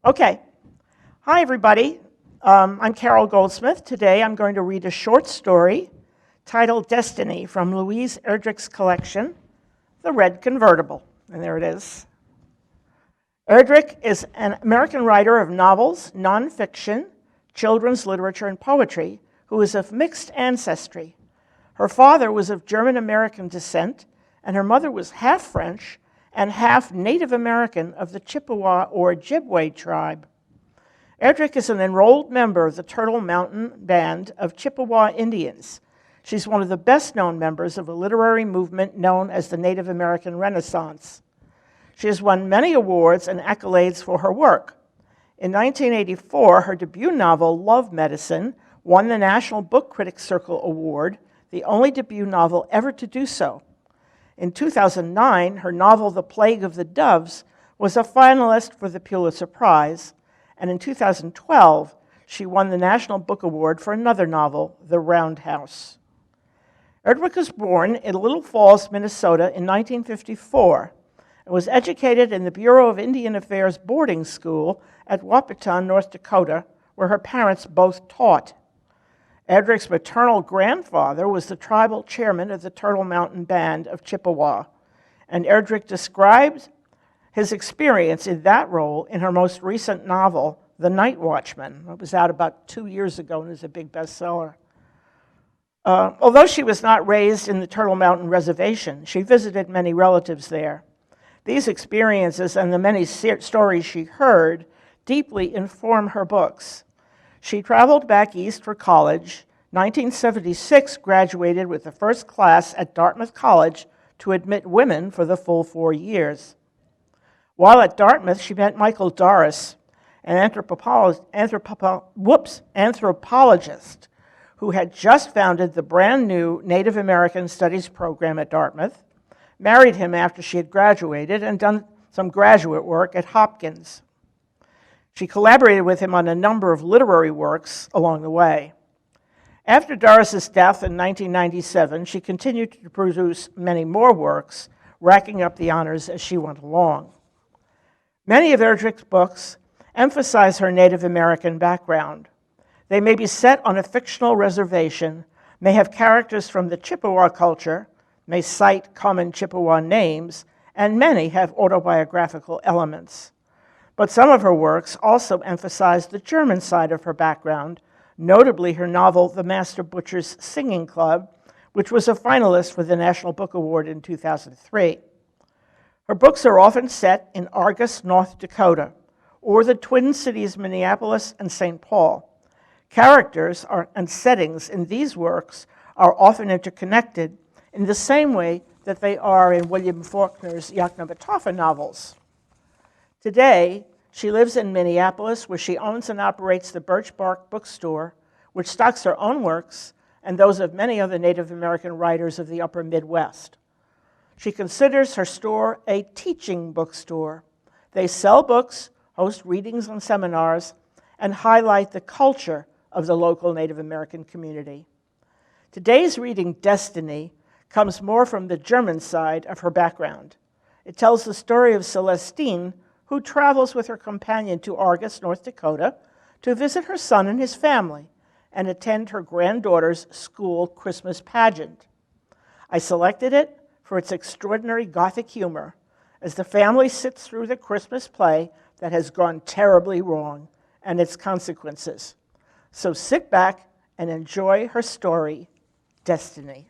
Okay. Hi, everybody. I'm Carol Goldsmith. Today I'm going to read a short story titled Destiny from Louise Erdrich's collection, The Red Convertible. And there it is. Erdrich is an American writer of novels, nonfiction, children's literature, and poetry who is of mixed ancestry. Her father was of German-American descent, and her mother was half French and half Native American of the Chippewa or Ojibwe tribe. Erdrich is an enrolled member of the Turtle Mountain Band of Chippewa Indians. She's one of the best-known members of a literary movement known as the Native American Renaissance. She has won many awards and accolades for her work. In 1984, her debut novel, Love Medicine, won the National Book Critics Circle Award, the only debut novel ever to do so. In 2009, her novel, The Plague of the Doves, was a finalist for the Pulitzer Prize, and in 2012, she won the National Book Award for another novel, The Roundhouse. Erdrich was born in Little Falls, Minnesota in 1954, and was educated in the Bureau of Indian Affairs boarding school at Wahpeton, North Dakota, where her parents both taught. Erdrich's maternal grandfather was the tribal chairman of the Turtle Mountain Band of Chippewa, and Erdrich described his experience in that role in her most recent novel, The Night Watchman. It was out about 2 years ago and is a big bestseller. Although she was not raised in the Turtle Mountain Reservation, she visited many relatives there. These experiences and the many stories she heard deeply inform her books. She traveled back east for college. 1976, graduated with the first class at Dartmouth College to admit women for the full 4 years. While at Dartmouth, she met Michael Doris, an anthropologist who had just founded the brand new Native American Studies program at Dartmouth, married him after she had graduated, and done some graduate work at Hopkins. She collaborated with him on a number of literary works along the way. After Doris's death in 1997, she continued to produce many more works, racking up the honors as she went along. Many of Erdrich's books emphasize her Native American background. They may be set on a fictional reservation, may have characters from the Chippewa culture, may cite common Chippewa names, and many have autobiographical elements. But some of her works also emphasize the German side of her background, notably her novel, The Master Butcher's Singing Club, which was a finalist for the National Book Award in 2003. Her books are often set in Argus, North Dakota, or the Twin Cities, Minneapolis and St. Paul. Characters and settings in these works are often interconnected in the same way that they are in William Faulkner's Yoknebatafa novels. Today, she lives in Minneapolis, where she owns and operates the Birch Bark Bookstore, which stocks her own works and those of many other Native American writers of the upper Midwest. She considers her store a teaching bookstore. They sell books, host readings and seminars, and highlight the culture of the local Native American community. Today's reading, Destiny, comes more from the German side of her background. It tells the story of Celestine, who travels with her companion to Argus, North Dakota, to visit her son and his family and attend her granddaughter's school Christmas pageant. I selected it for its extraordinary Gothic humor as the family sits through the Christmas play that has gone terribly wrong and its consequences. So sit back and enjoy her story, Destiny.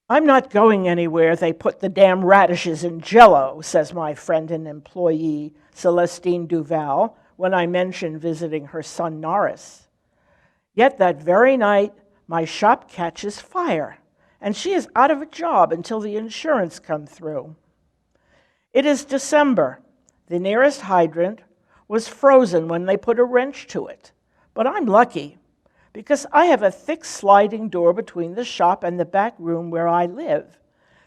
I'm not going anywhere. They put the damn radishes in Jell-O, says my friend and employee, Celestine Duval, when I mention visiting her son Norris. Yet that very night, my shop catches fire, and she is out of a job until the insurance comes through. It is December. The nearest hydrant was frozen when they put a wrench to it, but I'm lucky, because I have a thick sliding door between the shop and the back room where I live.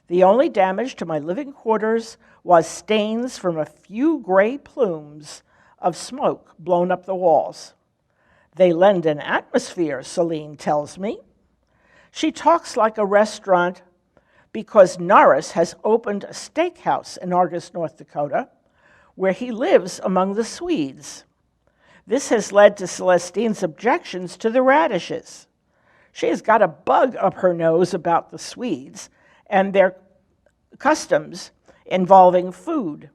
The only damage to my living quarters was stains from a few gray plumes of smoke blown up the walls. They lend an atmosphere, Celine tells me. She talks like a restaurant because Norris has opened a steakhouse in Argus, North Dakota, where he lives among the Swedes. This has led to Celestine's objections to the radishes. She has got a bug up her nose about the Swedes and their customs involving food.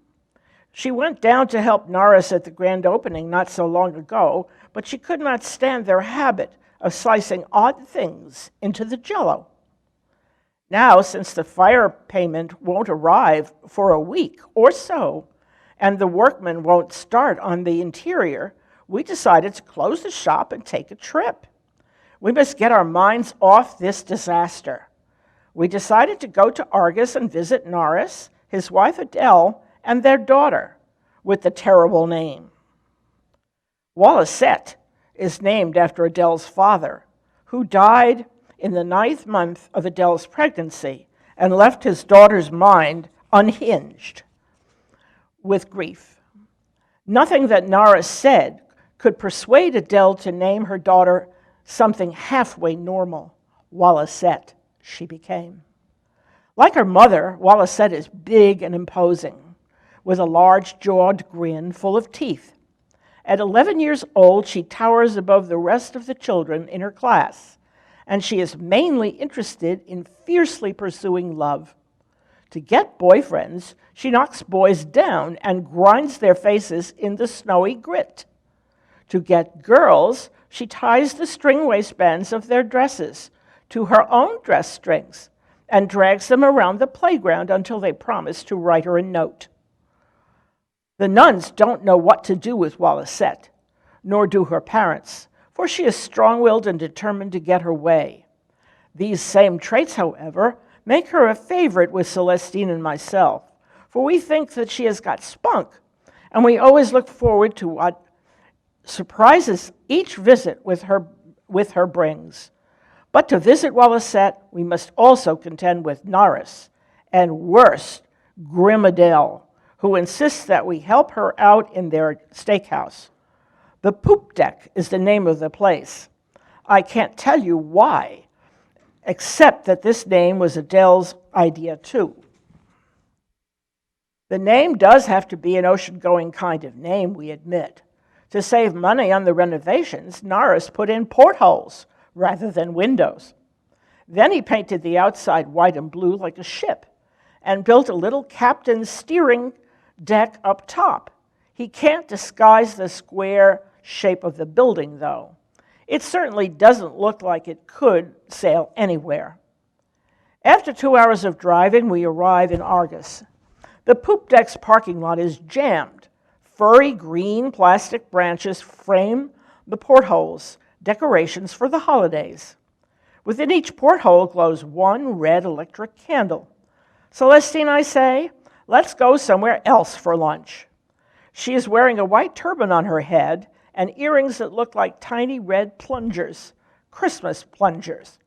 She went down to help Norris at the grand opening not so long ago, but she could not stand their habit of slicing odd things into the jello. Now, since the fire payment won't arrive for a week or so, and the workmen won't start on the interior, we decided to close the shop and take a trip. We must get our minds off this disaster. We decided to go to Argus and visit Norris, his wife Adele, and their daughter, with the terrible name. Wallisette is named after Adele's father, who died in the 9th month of Adele's pregnancy and left his daughter's mind unhinged with grief. Nothing that Norris said could persuade Adele to name her daughter something halfway normal. Wallisette she became. Like her mother, Wallisette is big and imposing, with a large-jawed grin full of teeth. At 11 years old, she towers above the rest of the children in her class, and she is mainly interested in fiercely pursuing love. To get boyfriends, she knocks boys down and grinds their faces in the snowy grit. To get girls, she ties the string waistbands of their dresses to her own dress strings and drags them around the playground until they promise to write her a note. The nuns don't know what to do with Wallisette, nor do her parents, for she is strong-willed and determined to get her way. These same traits, however, make her a favorite with Celestine and myself, for we think that she has got spunk, and we always look forward to what surprises each visit with her brings. But to visit Wallisette, we must also contend with Norris, and worse, grim Adele, who insists that we help her out in their steakhouse. The Poop Deck is the name of the place. I can't tell you why, except that this name was Adele's idea too. The name does have to be an ocean-going kind of name, we admit. To save money on the renovations, Norris put in portholes rather than windows. Then he painted the outside white and blue like a ship and built a little captain's steering deck up top. He can't disguise the square shape of the building, though. It certainly doesn't look like it could sail anywhere. After 2 hours of driving, we arrive in Argus. The Poop Deck's parking lot is jammed. Furry green plastic branches frame the portholes, decorations for the holidays. Within each porthole glows one red electric candle. Celestine, I say, let's go somewhere else for lunch. She is wearing a white turban on her head and earrings that look like tiny red plungers, Christmas plungers.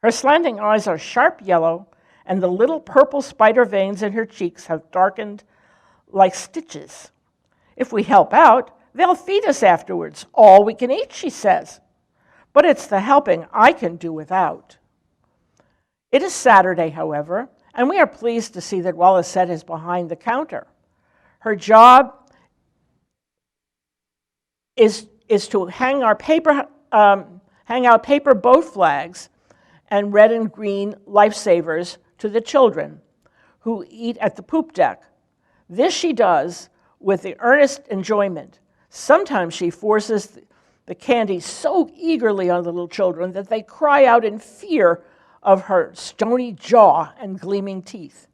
Her slanting eyes are sharp yellow, and the little purple spider veins in her cheeks have darkened like stitches. If we help out, they'll feed us afterwards, all we can eat, she says. But it's the helping I can do without. It is Saturday, however, and we are pleased to see that Wallisette is behind the counter. Her job is to hang out paper boat flags and red and green lifesavers to the children who eat at the Poop Deck. This she does with the earnest enjoyment. Sometimes she forces the candy so eagerly on the little children that they cry out in fear of her stony jaw and gleaming teeth.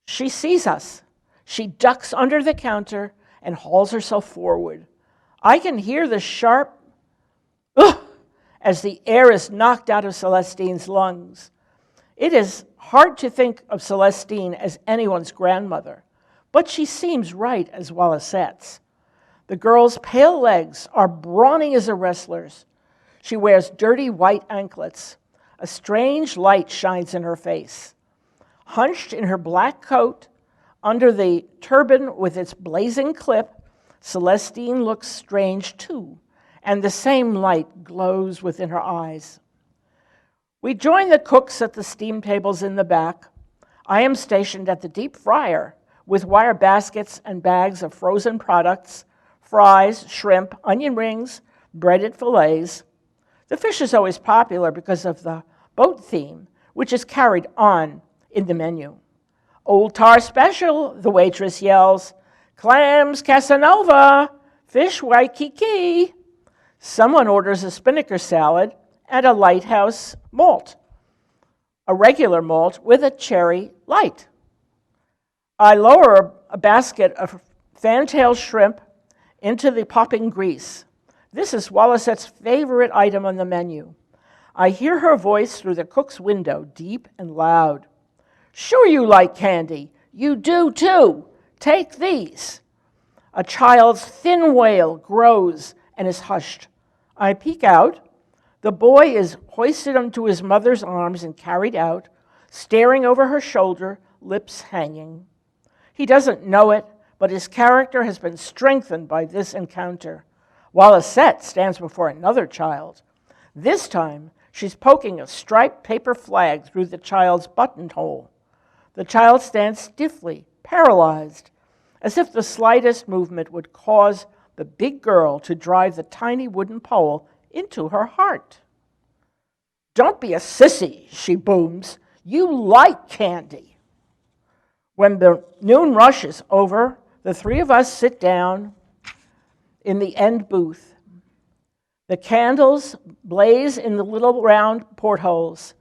She sees us. She ducks under the counter and hauls herself forward. I can hear the sharp ugh as the air is knocked out of Celestine's lungs. It is hard to think of Celestine as anyone's grandmother, but she seems right as Wallisette's. The girl's pale legs are brawny as a wrestler's. She wears dirty white anklets. A strange light shines in her face. Hunched in her black coat, under the turban with its blazing clip, Celestine looks strange too, and the same light glows within her eyes. We join the cooks at the steam tables in the back. I am stationed at the deep fryer with wire baskets and bags of frozen products, fries, shrimp, onion rings, breaded fillets. The fish is always popular because of the boat theme, which is carried on in the menu. Old Tar Special, the waitress yells. Clams Casanova, fish Waikiki. Someone orders a spinnaker salad and a lighthouse malt, a regular malt with a cherry light. I lower a basket of fantail shrimp into the popping grease. This is Wallaceette's favorite item on the menu. I hear her voice through the cook's window, deep and loud. Sure you like candy. You do too. Take these. A child's thin wail grows and is hushed. I peek out. The boy is hoisted onto his mother's arms and carried out, staring over her shoulder, lips hanging. He doesn't know it, but his character has been strengthened by this encounter. Wallaceette stands before another child. This time, she's poking a striped paper flag through the child's buttonhole. The child stands stiffly, paralyzed, as if the slightest movement would cause the big girl to drive the tiny wooden pole into her heart. Don't be a sissy, she booms. You like candy. When the noon rush is over, the three of us sit down in the end booth. The candles blaze in the little round portholes.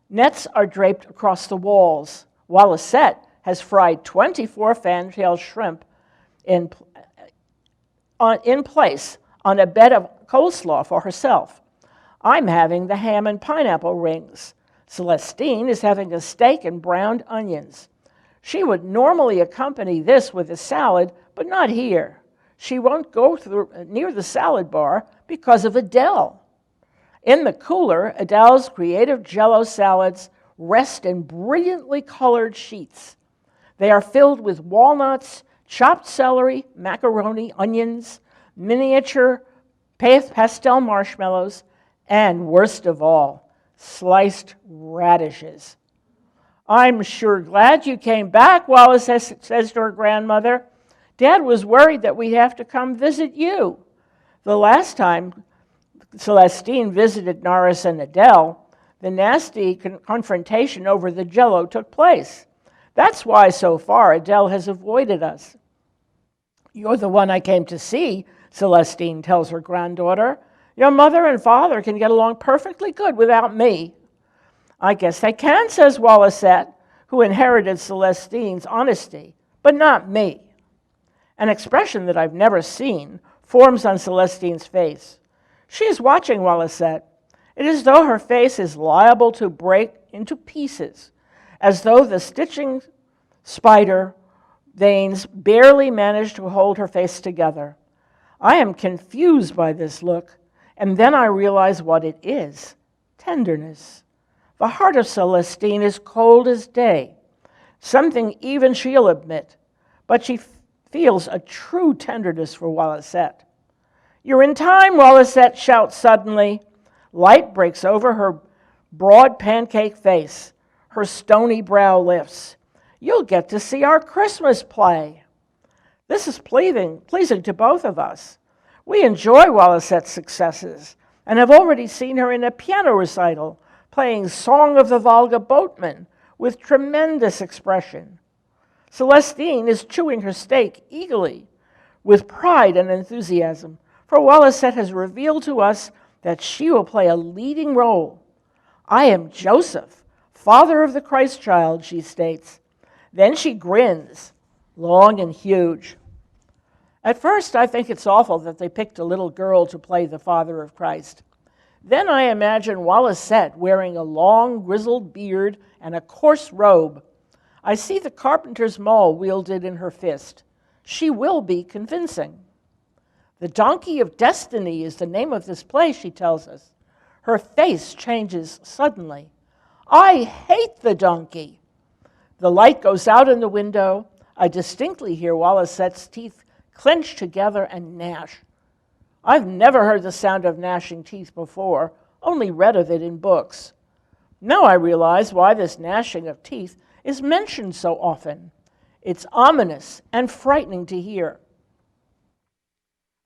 Nets are draped across the walls. Wallaceette has fried 24 fantail shrimp in place on a bed of coleslaw for herself. I'm having the ham and pineapple rings. Celestine is having a steak and browned onions. She would normally accompany this with a salad, but not here. She won't go near the salad bar because of Adele. In the cooler, Adele's creative Jell-O salads rest in brilliantly colored sheets. They are filled with walnuts, chopped celery, macaroni, onions, miniature pastel marshmallows, and worst of all, sliced radishes. I'm sure glad you came back, Wallace says to her grandmother. Dad was worried that we'd have to come visit you. The last time Celestine visited Norris and Adele, the nasty confrontation over the Jell-O took place. That's why, so far, Adele has avoided us. You're the one I came to see, Celestine tells her granddaughter. Your mother and father can get along perfectly good without me. I guess they can, says Wallaceette, who inherited Celestine's honesty, but not me. An expression that I've never seen forms on Celestine's face. She is watching Wallaceette. It is as though her face is liable to break into pieces, as though the stitching spider veins barely managed to hold her face together. I am confused by this look, and then I realize what it is: tenderness. The heart of Celestine is cold as day, something even she'll admit, but she feels a true tenderness for Wallaceette. You're in time, Wallaceette shouts suddenly. Light breaks over her broad pancake face. Her stony brow lifts. You'll get to see our Christmas play. This is pleasing to both of us. We enjoy Wallaceette's successes and have already seen her in a piano recital playing Song of the Volga Boatman with tremendous expression. Celestine is chewing her steak eagerly with pride and enthusiasm, for Wallaceette has revealed to us that she will play a leading role. I am Joseph, father of the Christ child, she states. Then she grins, long and huge. At first, I think it's awful that they picked a little girl to play the father of Christ. Then I imagine Wallaceette wearing a long, grizzled beard and a coarse robe. I see the carpenter's maul wielded in her fist. She will be convincing. The Donkey of Destiny is the name of this play, she tells us. Her face changes suddenly. I hate the donkey. The light goes out in the window. I distinctly hear Wallaceette's teeth clench together and gnash. I've never heard the sound of gnashing teeth before, only read of it in books. Now I realize why this gnashing of teeth is mentioned so often. It's ominous and frightening to hear.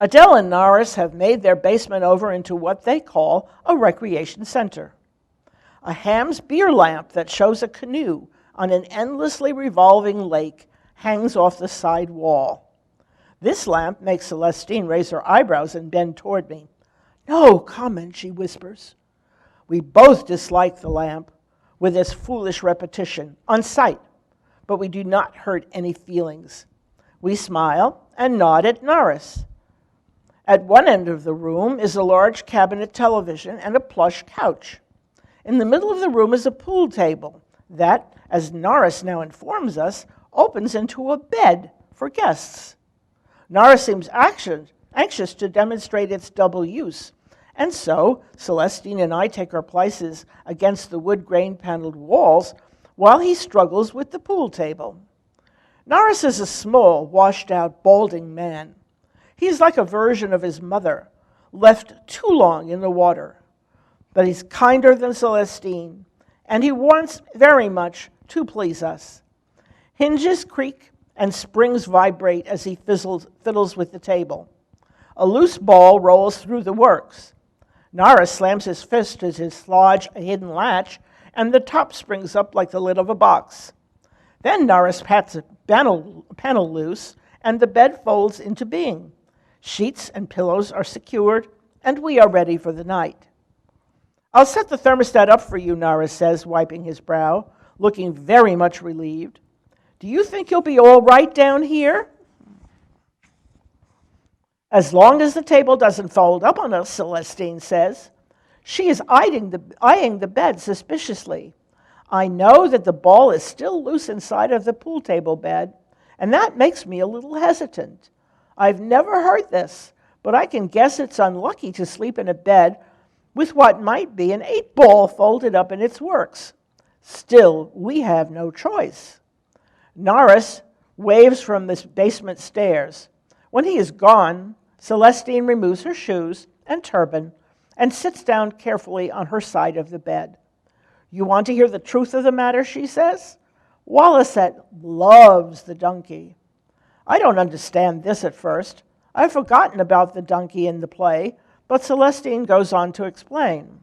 Adele and Norris have made their basement over into what they call a recreation center. A Ham's beer lamp that shows a canoe on an endlessly revolving lake hangs off the side wall. This lamp makes Celestine raise her eyebrows and bend toward me. "No comment," she whispers. We both dislike the lamp with its foolish repetition, on sight, but we do not hurt any feelings. We smile and nod at Norris. At one end of the room is a large cabinet television and a plush couch. In the middle of the room is a pool table that, as Norris now informs us, opens into a bed for guests. Norris seems anxious to demonstrate its double use, and so Celestine and I take our places against the wood-grain-paneled walls while he struggles with the pool table. Norris is a small, washed-out, balding man. He is like a version of his mother, left too long in the water. But he's kinder than Celestine, and he wants very much to please us. Hinges creak and springs vibrate as he fiddles with the table. A loose ball rolls through the works. Norris slams his fist to dislodge a hidden latch, and the top springs up like the lid of a box. Then Norris pats a panel loose, and the bed folds into being. Sheets and pillows are secured, and we are ready for the night. "I'll set the thermostat up for you," Norris says, wiping his brow, looking very much relieved. "Do you think you'll be all right down here?" "As long as the table doesn't fold up on us," Celestine says. She is eyeing the bed suspiciously. I know that the ball is still loose inside of the pool table bed, and that makes me a little hesitant. I've never heard this, but I can guess it's unlucky to sleep in a bed with what might be an 8-ball folded up in its works. Still, we have no choice. Norris waves from the basement stairs. When he is gone, Celestine removes her shoes and turban and sits down carefully on her side of the bed. "You want to hear the truth of the matter," she says. "Wallisette loves the donkey. I don't understand this at first. I've forgotten about the donkey in the play, but Celestine goes on to explain.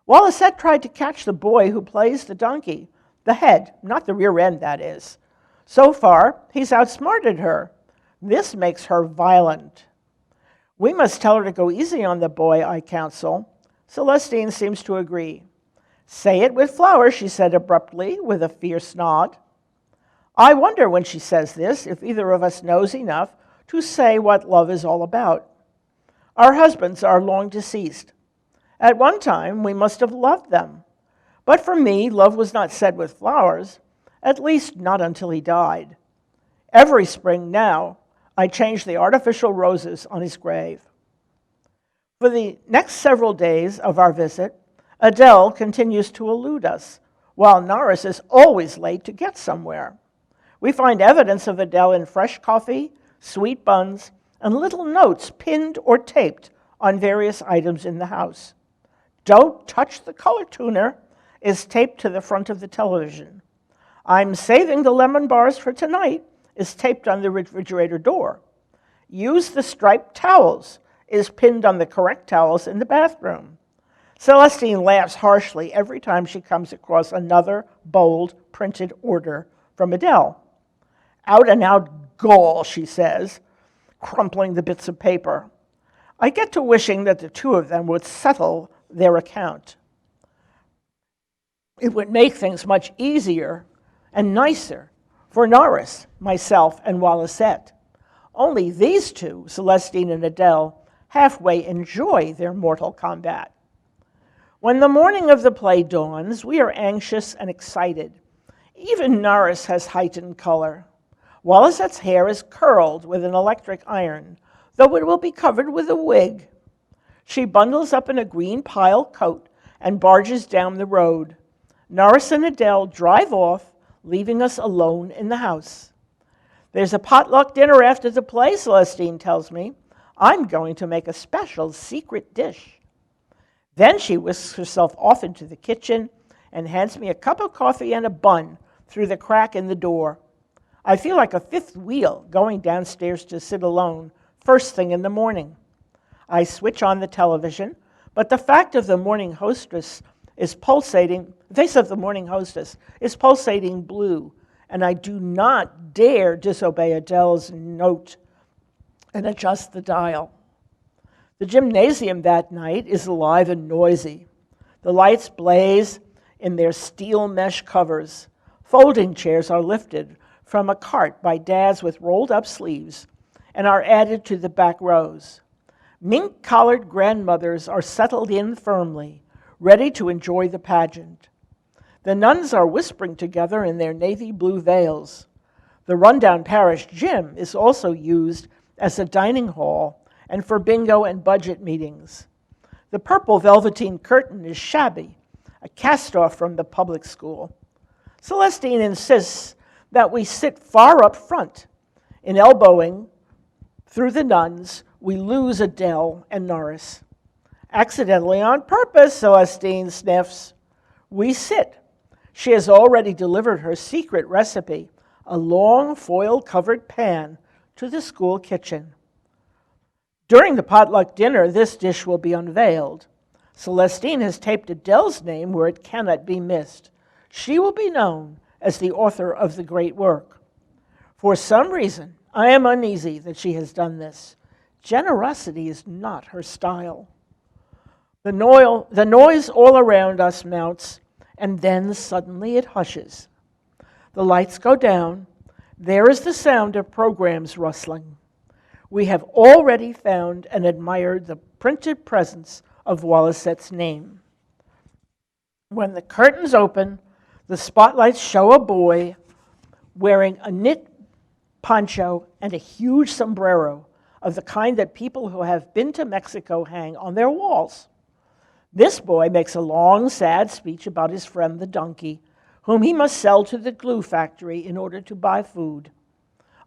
Wallisette tried to catch the boy who plays the donkey, the head, not the rear end, that is. So far, he's outsmarted her. This makes her violent. We must tell her to go easy on the boy, I counsel. Celestine seems to agree. Say it with flowers, she said abruptly, with a fierce nod. I wonder, when she says this, if either of us knows enough to say what love is all about. Our husbands are long deceased. At one time, we must have loved them. But for me, love was not said with flowers, at least not until he died. Every spring now, I change the artificial roses on his grave. For the next several days of our visit, Adele continues to elude us, while Norris is always late to get somewhere. We find evidence of Adele in fresh coffee, sweet buns, and little notes pinned or taped on various items in the house. Don't touch the color tuner is taped to the front of the television. I'm saving the lemon bars for tonight is taped on the refrigerator door. Use the striped towels is pinned on the correct towels in the bathroom. Celestine laughs harshly every time she comes across another bold printed order from Adele. Out and out gall, she says, crumpling the bits of paper. I get to wishing that the two of them would settle their account. It would make things much easier and nicer for Norris, myself, and Wallisette. Only these two, Celestine and Adele, halfway enjoy their mortal combat. When the morning of the play dawns, we are anxious and excited. Even Norris has heightened color. Wallisette's hair is curled with an electric iron, though it will be covered with a wig. She bundles up in a green pile coat and barges down the road. Norris and Adele drive off, leaving us alone in the house. There's a potluck dinner after the play, Celestine tells me. I'm going to make a special secret dish. Then she whisks herself off into the kitchen and hands me a cup of coffee and a bun through the crack in the door. I feel like a fifth wheel going downstairs to sit alone, first thing in the morning. I switch on the television, but the face of the morning hostess is pulsating blue, and I do not dare disobey Adele's note and adjust the dial. The gymnasium that night is alive and noisy. The lights blaze in their steel mesh covers. Folding chairs are lifted from a cart by dads with rolled-up sleeves and are added to the back rows. Mink-collared grandmothers are settled in firmly, ready to enjoy the pageant. The nuns are whispering together in their navy blue veils. The rundown parish gym is also used as a dining hall and for bingo and budget meetings. The purple velveteen curtain is shabby, a cast-off from the public school. Celestine insists that we sit far up front. In elbowing through the nuns, we lose Adele and Norris. Accidentally on purpose, Celestine sniffs. We sit. She has already delivered her secret recipe, a long foil-covered pan, to the school kitchen. During the potluck dinner, this dish will be unveiled. Celestine has taped Adele's name where it cannot be missed. She will be known as the author of the great work. For some reason, I am uneasy that she has done this. Generosity is not her style. The noise all around us mounts, and then suddenly it hushes. The lights go down. There is the sound of programs rustling. We have already found and admired the printed presence of Walliset's name. When the curtains open, the spotlights show a boy wearing a knit poncho and a huge sombrero of the kind that people who have been to Mexico hang on their walls. This boy makes a long, sad speech about his friend the donkey, whom he must sell to the glue factory in order to buy food.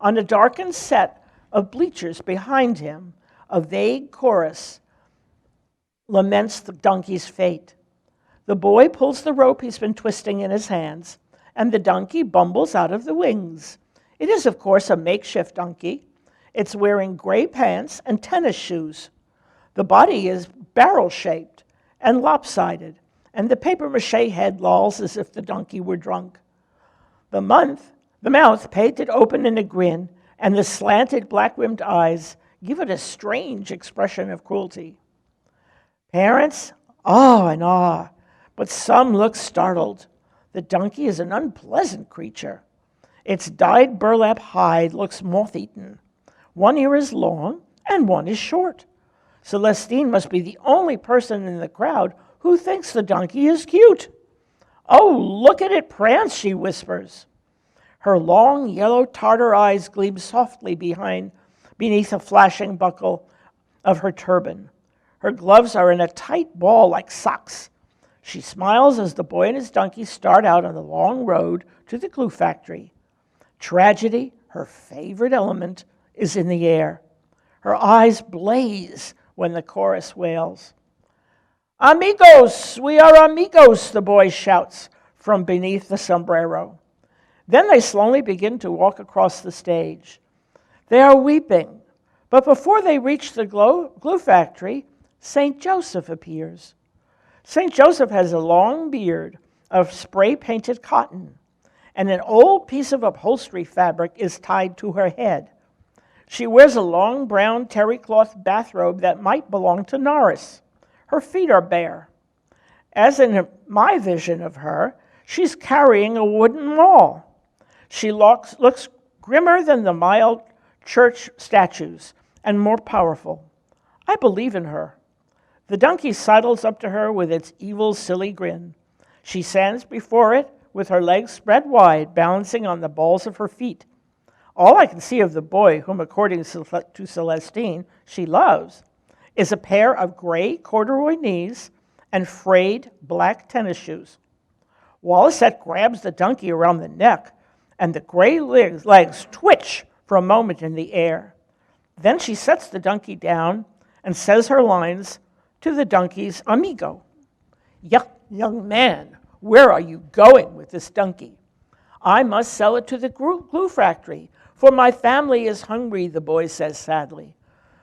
On a darkened set of bleachers behind him, a vague chorus laments the donkey's fate. The boy pulls the rope he's been twisting in his hands, and the donkey bumbles out of the wings. It is, of course, a makeshift donkey. It's wearing gray pants and tennis shoes. The body is barrel-shaped and lopsided, and the papier-mâché head lolls as if the donkey were drunk. The mouth painted open in a grin, and the slanted black-rimmed eyes give it a strange expression of cruelty. Parents awe and awe, but some look startled. The donkey is an unpleasant creature. Its dyed burlap hide looks moth-eaten. One ear is long and one is short. Celestine must be the only person in the crowd who thinks the donkey is cute. "Oh, look at it prance," she whispers. Her long yellow tartar eyes gleam softly beneath a flashing buckle of her turban. Her gloves are in a tight ball like socks. She smiles as the boy and his donkey start out on the long road to the glue factory. Tragedy, her favorite element, is in the air. Her eyes blaze when the chorus wails. "Amigos, we are amigos," the boy shouts from beneath the sombrero. Then they slowly begin to walk across the stage. They are weeping, but before they reach the glue factory, St. Joseph appears. St. Joseph has a long beard of spray-painted cotton, and an old piece of upholstery fabric is tied to her head. She wears a long brown terry cloth bathrobe that might belong to Norris. Her feet are bare. As in my vision of her, she's carrying a wooden maul. She looks grimmer than the mild church statues and more powerful. I believe in her. The donkey sidles up to her with its evil, silly grin. She stands before it with her legs spread wide, balancing on the balls of her feet. All I can see of the boy, whom, according to Celestine, she loves, is a pair of gray corduroy knees and frayed black tennis shoes. Wallisette grabs the donkey around the neck, and the gray legs twitch for a moment in the air. Then she sets the donkey down and says her lines to the donkey's amigo. "Young man, Where are you going with this donkey? I must sell it to the glue factory, for my family is hungry, the boy says sadly.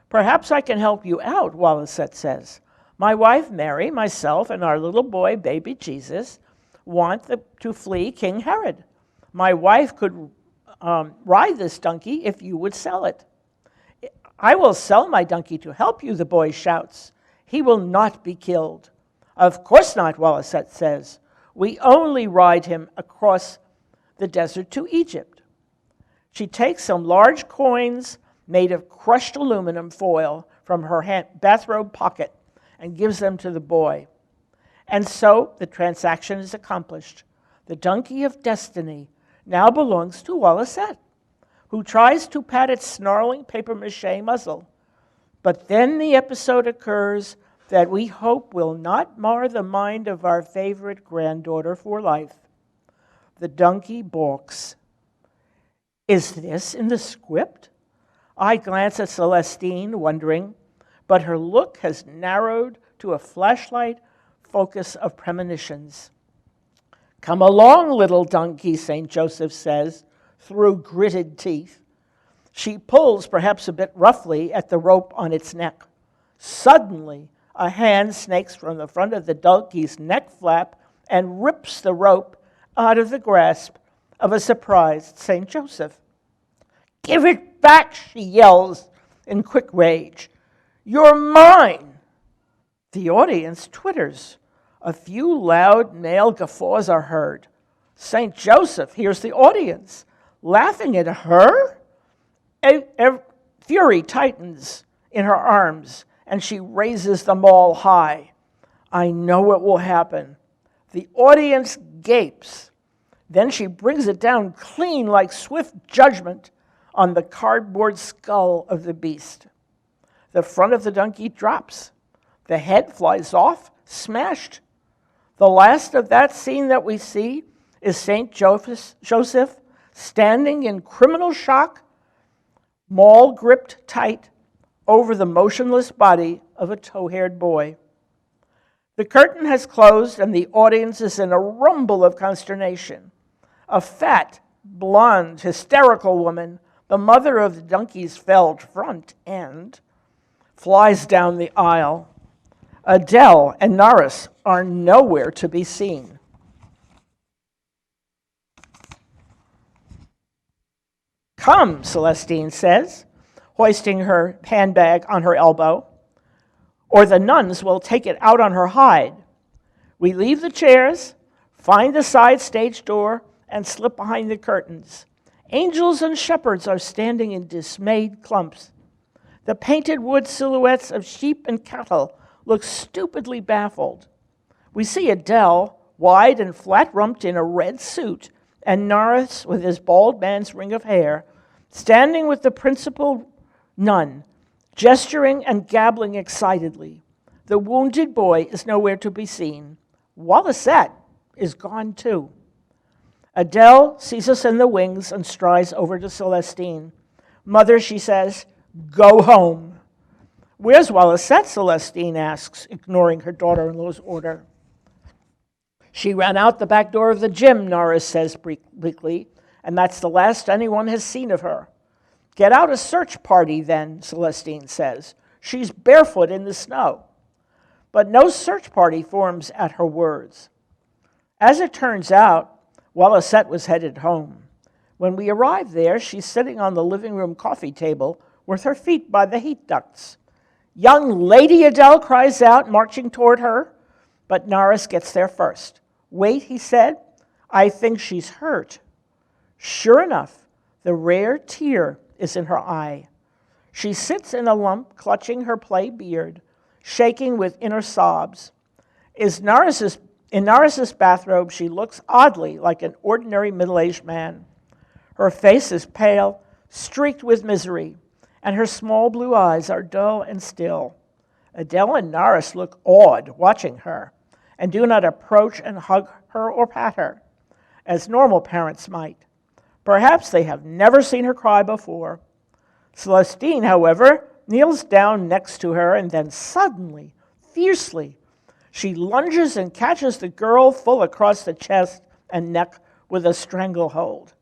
Perhaps I can help you out, Wallisette says. My wife Mary, myself, and our little boy, baby Jesus, want to flee King Herod. My wife could ride this donkey if you would sell it. I will sell my donkey to help you, the boy shouts. He will not be killed. Of course not, Wallisette says. We only ride him across the desert to Egypt. She takes some large coins made of crushed aluminum foil from her bathrobe pocket and gives them to the boy. And so the transaction is accomplished. The donkey of destiny now belongs to Wallisette, who tries to pat its snarling papier-mâché muzzle. But then the episode occurs that we hope will not mar the mind of our favorite granddaughter for life. The donkey balks. Is this in the script? I glance at Celestine, wondering, but her look has narrowed to a flashlight focus of premonitions. Come along, little donkey, St. Joseph says, through gritted teeth. She pulls, perhaps a bit roughly, at the rope on its neck. Suddenly, a hand snakes from the front of the donkey's neck flap and rips the rope out of the grasp of a surprised St. Joseph. Give it back, she yells in quick rage. You're mine. The audience twitters. A few loud male guffaws are heard. St. Joseph hears the audience laughing at her. Fury tightens in her arms, and she raises them all high. I know it will happen. The audience gapes. Then she brings it down clean like swift judgment on the cardboard skull of the beast. The front of the donkey drops. The head flies off, smashed. The last of that scene that we see is St. Joseph standing in criminal shock, maul gripped tight over the motionless body of a tow-haired boy. The curtain has closed and the audience is in a rumble of consternation. A fat, blonde, hysterical woman, the mother of the donkey's felled front end, flies down the aisle. Adele and Norris are nowhere to be seen. Come, Celestine says, hoisting her handbag on her elbow, or the nuns will take it out on her hide. We leave the chairs, find the side stage door, and slip behind the curtains. Angels and shepherds are standing in dismayed clumps. The painted wood silhouettes of sheep and cattle look stupidly baffled. We see Adele, wide and flat-rumped in a red suit, and Norris, with his bald man's ring of hair, standing with the principal nun, gesturing and gabbling excitedly. The wounded boy is nowhere to be seen. Wallisette is gone too. Adele sees us in the wings and strides over to Celestine. Mother, she says, go home. Where's Wallisette? Celestine asks, ignoring her daughter-in-law's order. She ran out the back door of the gym, Norris says bleakly, and that's the last anyone has seen of her. Get out a search party then, Celestine says. She's barefoot in the snow. But no search party forms at her words. As it turns out, Wallisette was headed home. When we arrive there, she's sitting on the living room coffee table with her feet by the heat ducts. Young lady, Adele cries out, marching toward her, but Norris gets there first. Wait, he said, I think she's hurt. Sure enough, the rare tear is in her eye. She sits in a lump, clutching her play beard, shaking with inner sobs. In Norris's bathrobe, she looks oddly like an ordinary middle-aged man. Her face is pale, streaked with misery, and her small blue eyes are dull and still. Adele and Norris look awed watching her, and do not approach and hug her or pat her, as normal parents might. Perhaps they have never seen her cry before. Celestine, however, kneels down next to her and then suddenly, fiercely, She lunges and catches the girl full across the chest and neck with a stranglehold.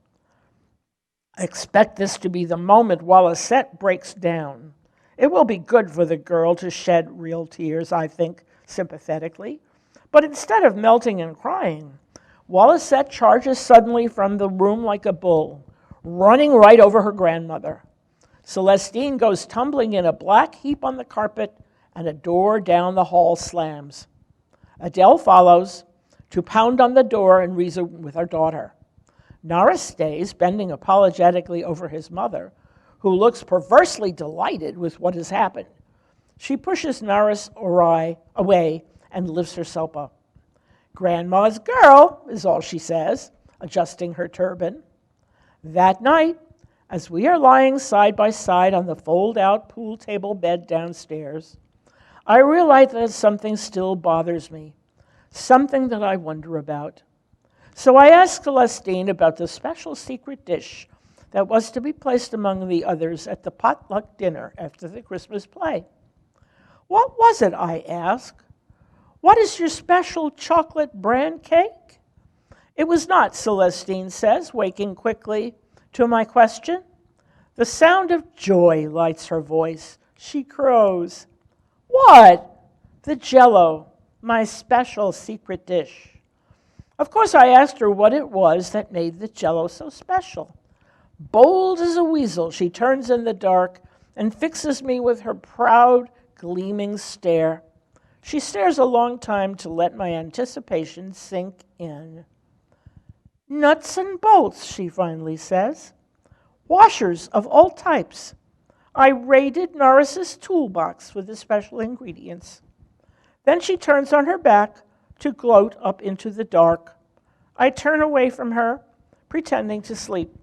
I expect this to be the moment Wallacette breaks down. It will be good for the girl to shed real tears, I think, sympathetically. But instead of melting and crying, Wallacette charges suddenly from the room like a bull, running right over her grandmother. Celestine goes tumbling in a black heap on the carpet, and a door down the hall slams. Adele follows to pound on the door and reason with her daughter. Norris stays, bending apologetically over his mother, who looks perversely delighted with what has happened. She pushes Norris away and lifts herself up. "Grandma's girl," is all she says, adjusting her turban. That night, as we are lying side by side on the fold-out pool table bed downstairs, I realize that something still bothers me, something that I wonder about. So I asked Celestine about the special secret dish that was to be placed among the others at the potluck dinner after the Christmas play. "What was it?" I asked. "What is your special chocolate bran cake?" "It was not," Celestine says, waking quickly to my question. The sound of joy lights her voice. She crows. "What?" "The Jell-O, my special secret dish." Of course, I asked her what it was that made the Jell-O so special. Bold as a weasel, she turns in the dark and fixes me with her proud, gleaming stare. She stares a long time to let my anticipation sink in. "Nuts and bolts," she finally says. "Washers of all types. I raided Norris's toolbox for the special ingredients." Then she turns on her back to gloat up into the dark. I turn away from her, pretending to sleep.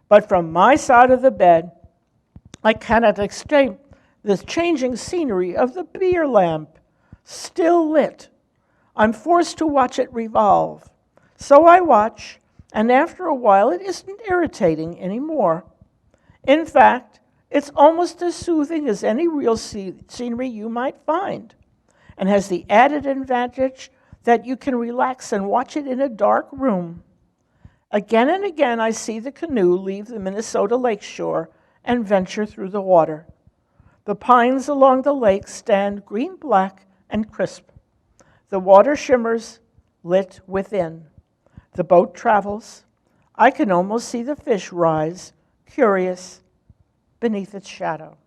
But from my side of the bed, I cannot escape the changing scenery of the beer lamp, still lit. I'm forced to watch it revolve. So I watch, and after a while it isn't irritating anymore. In fact, it's almost as soothing as any real scenery you might find, and has the added advantage that you can relax and watch it in a dark room. Again and again I see the canoe leave the Minnesota lakeshore and venture through the water. The pines along the lake stand green-black and crisp. The water shimmers, lit within. The boat travels. I can almost see the fish rise, curious, beneath its shadow.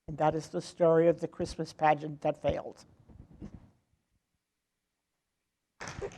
And that is the story of the Christmas pageant that failed.